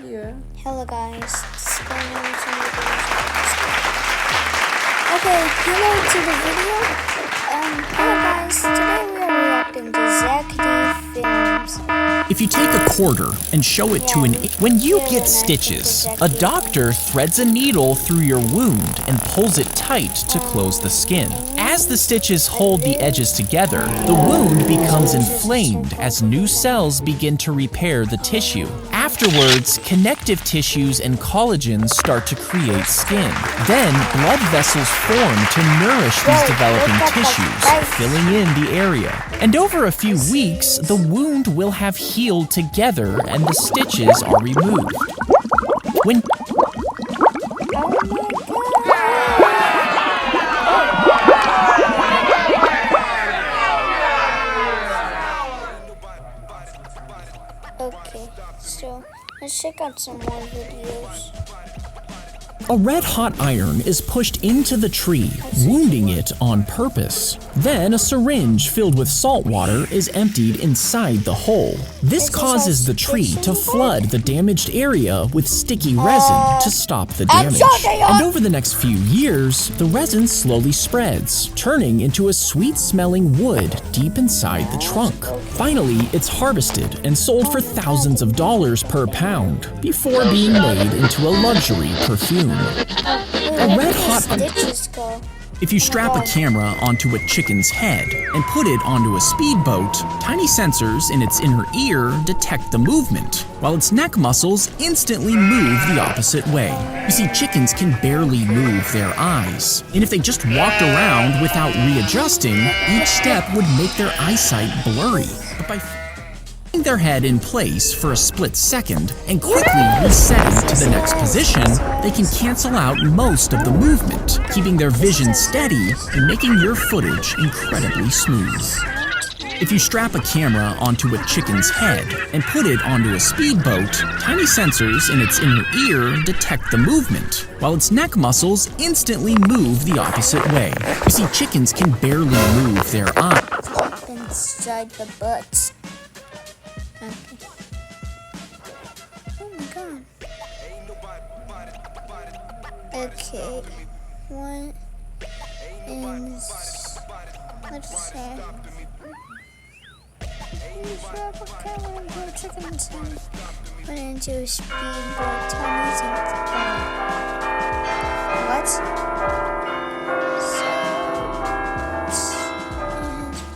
Yeah. Hello guys, this is going on to the Okay, hello to the video. Hello guys, today we are reacting to Zack Films. If you take a quarter and show it to when you get stitches, a doctor threads a needle through your wound and pulls it tight to close the skin. As the stitches hold the edges together, the wound becomes inflamed as new cells begin to repair the tissue. Afterwards, connective tissues and collagen start to create skin. Then, blood vessels form to nourish these developing tissues, filling in the area. And over a few weeks, the wound will have healed together and the stitches are removed. When Okay, so let's check out some more videos. a red-hot iron is pushed into the tree, wounding it on purpose. Then a syringe filled with salt water is emptied inside the hole. This causes the tree to flood the damaged area with sticky resin to stop the damage. And over the next few years, the resin slowly spreads, turning into a sweet-smelling wood deep inside the trunk. Finally, it's harvested and sold for thousands of dollars per pound before being made into a luxury perfume. A red-hot If you strap a camera onto a chicken's head and put it onto a speedboat, tiny sensors in its inner ear detect the movement, while its neck muscles instantly move the opposite way. You see, chickens can barely move their eyes, and if they just walked around without readjusting, each step would make their eyesight blurry. But by putting their head in place for a split second and quickly resetting to the next position, they can cancel out most of the movement, keeping their vision steady and making your footage incredibly smooth. If you strap a camera onto a chicken's head and put it onto a speedboat, tiny sensors in its inner ear detect the movement, while its neck muscles instantly move the opposite way. You see, chickens can barely move their eyes. Inside the butts. Okay. Oh my god. Okay. What is... Let's say... Chicken son went into a speedboat. What?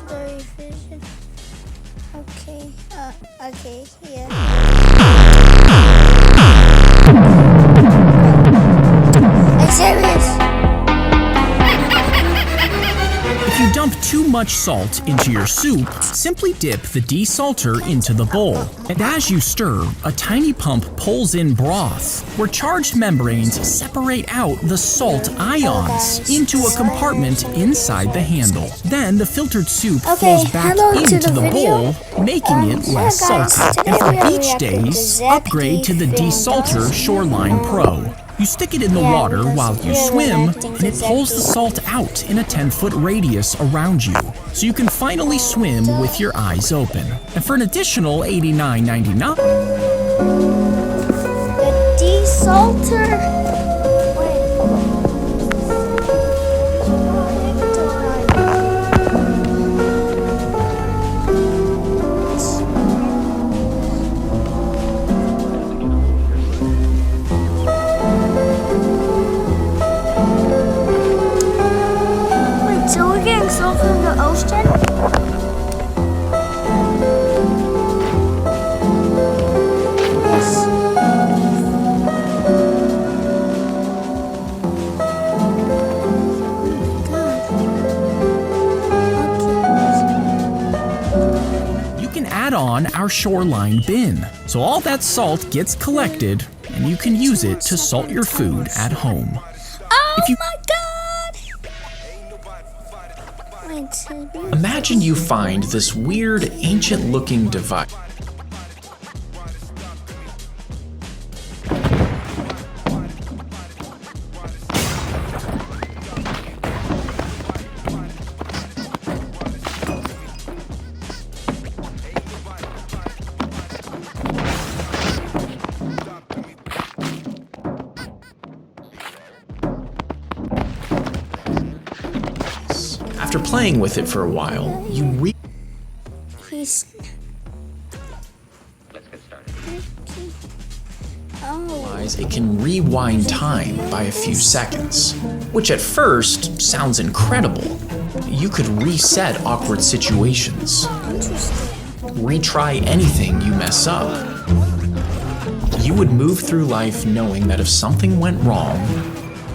Blurry vision. Okay. Okay. Yeah. I'm serious. If you dump too much salt into your soup, simply dip the desalter into the bowl. And as you stir, a tiny pump pulls in broth, where charged membranes separate out the salt ions into a compartment inside the handle. Then the filtered soup flows back into the bowl, making it less salty. And for beach days, upgrade to the Desalter Shoreline Pro. You stick it in the water while you swim, and it pulls the salt out in a 10-foot radius around you, so you can finally swim with your eyes open. And for an additional $89.99, the Desalter. From the ocean? Yes. you can add on our shoreline bin, so all that salt gets collected, and you can use it to salt your food at home. Oh my god! Imagine you find this weird, ancient-looking device. After playing with it for a while, you He's... Let's get started. Oh. realize it can rewind time by a few seconds, which at first sounds incredible. You could reset awkward situations, Interesting. retry anything you mess up. You would move through life knowing that if something went wrong,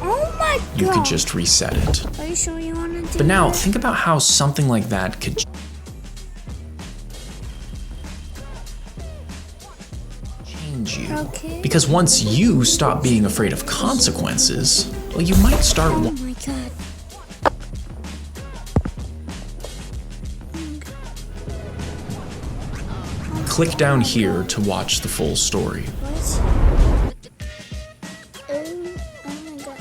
Oh my god. you could just reset it. Are you sure you want to do But now think about how something like that could change you. Okay. Because once you stop being afraid of consequences, well, you might start Oh my god. click down here to watch the full story. What? Oh my god.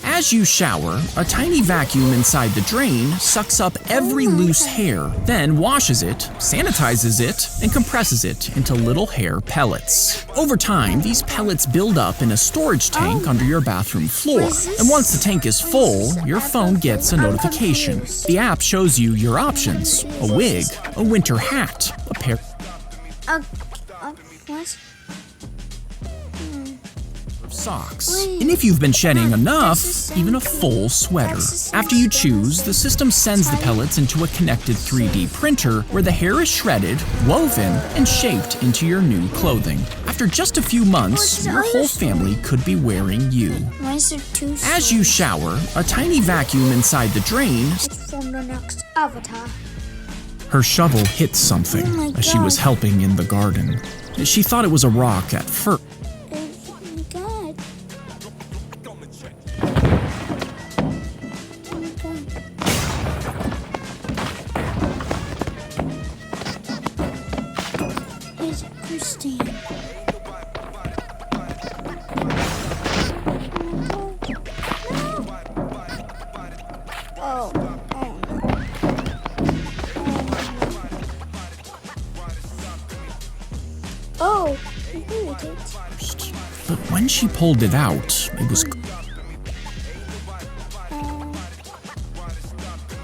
As you shower, a tiny vacuum inside the drain sucks up every loose hair, then washes it, sanitizes it, and compresses it into little hair pellets. Over time, these pellets build up in a storage tank under your bathroom floor, and once the tank is full, your phone gets a notification. The app shows you your options: a wig, a winter hat, a pair What? of socks, and if you've been shedding enough, even a full sweater. After you choose, the system sends the pellets into a connected 3D printer where the hair is shredded, woven, and shaped into your new clothing. After just a few months, your whole family could be wearing you. Why is there two As you shower, a tiny vacuum inside the drain, from the next avatar? her shovel hits something Oh my as she was God. helping in the garden. She thought it was a rock at first. Oh my god. Oh my god. It's Christine. Oh, oh no. Oh, you did it. But when she pulled it out, it was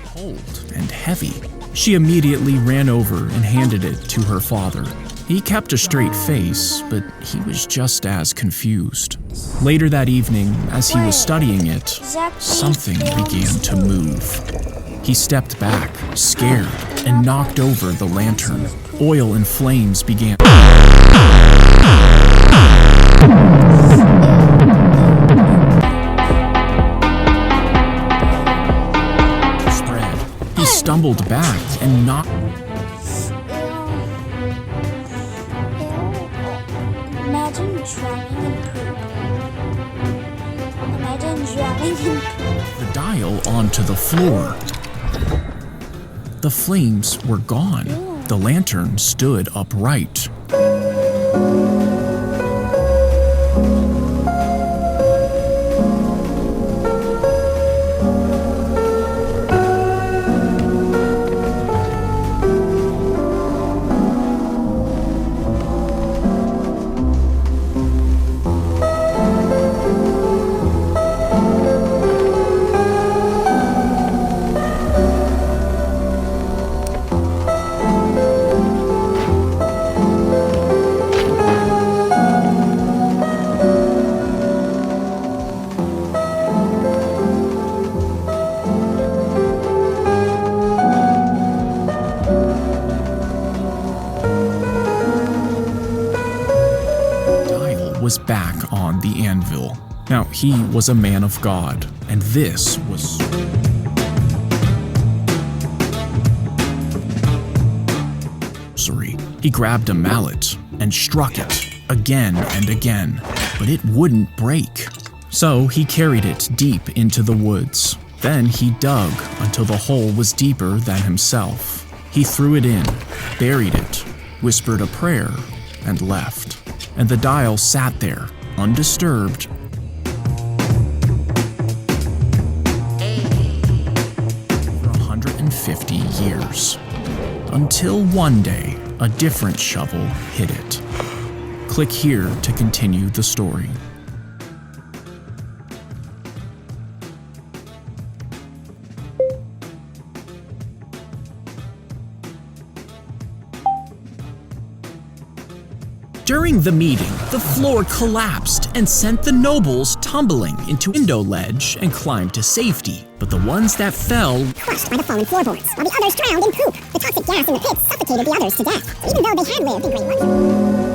cold and heavy. She immediately ran over and handed it to her father. He kept a straight face, but he was just as confused. Later that evening, as he was studying it, Zack, something began to move. He stepped back, scared, and knocked over the lantern. Oil and flames began. Spread. He stumbled back and knocked. Imagine drowning in poop. Imagine drowning in poop. The dial onto the floor. The flames were gone. The lantern stood upright. Was back on the anvil. Now, he was a man of God, and this was sorcery. He grabbed a mallet and struck it again and again, but it wouldn't break. So he carried it deep into the woods. Then he dug until the hole was deeper than himself. He threw it in, buried it, whispered a prayer, and left. And the dial sat there, undisturbed, for 150 years. Until one day, a different shovel hit it. Click here to continue the story. During the meeting, the floor collapsed and sent the nobles tumbling into a window ledge and climbed to safety. But the ones that fell crushed by the fallen floorboards, while the others drowned in poop. The toxic gas in the pits suffocated the others to death, even though they had lived in great luxury.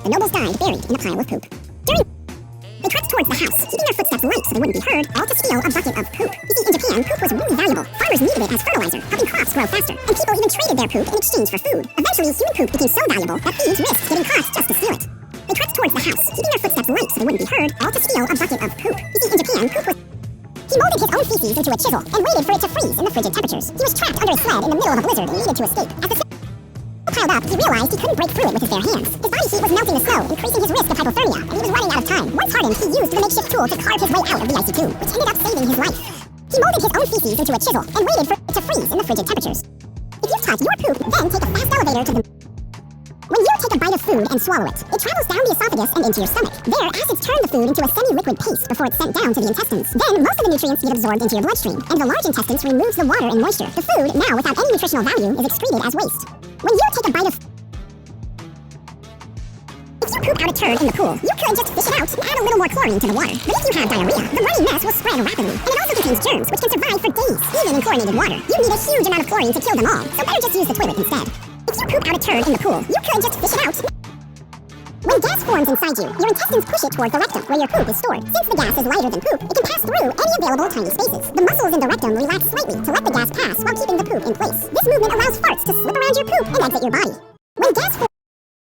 The nobles died buried in a pile of poop. They trekked towards the house, keeping their footsteps light so they wouldn't be heard, all to steal a bucket of poop. You see, in Japan, poop was really valuable. Farmers needed it as fertilizer, helping crops grow faster, and people even traded their poop in exchange for food. Eventually, human poop became so valuable that thieves risked getting caught just to steal it. They trekked towards the house, keeping their footsteps light so they wouldn't be heard, all to steal a bucket of poop. You see, in Japan, poop was... He molded his own feces into a chisel and waited for it to freeze in the frigid temperatures. He was trapped under a sled in the middle of a blizzard and needed to escape. As the piled up, he realized he couldn't break through it with his bare hands. His body heat was melting the snow, increasing his risk of hypothermia, and he was running out of time. Once hardened, he used the makeshift tool to carve his way out of the icy tube, which ended up saving his life. He molded his own feces into a chisel and waited for it to freeze in the frigid temperatures. If you've touched your poop, then take a fast elevator to the... When you take a bite of food and swallow it, it travels down the esophagus and into your stomach. There, acids turn the food into a semi-liquid paste before it's sent down to the intestines. Then, most of the nutrients get absorbed into your bloodstream, and the large intestines removes the water and moisture. The food, now without any nutritional value, is excreted as waste. When you take a bite of... If you poop out a turd in the pool, you could just fish it out and add a little more chlorine to the water. But if you have diarrhea, the runny mess will spread rapidly, and it also contains germs, which can survive for days, even in chlorinated water. You need a huge amount of chlorine to kill them all, so better just use the toilet instead. If you poop out a turd in the pool, you could just fish it out. When gas forms inside you, your intestines push it towards the rectum, where your poop is stored. Since the gas is lighter than poop, it can pass through any available tiny spaces. The muscles in the rectum relax slightly to let the gas pass while keeping the poop in place. This movement allows farts to slip around your poop and exit your body. When gas forms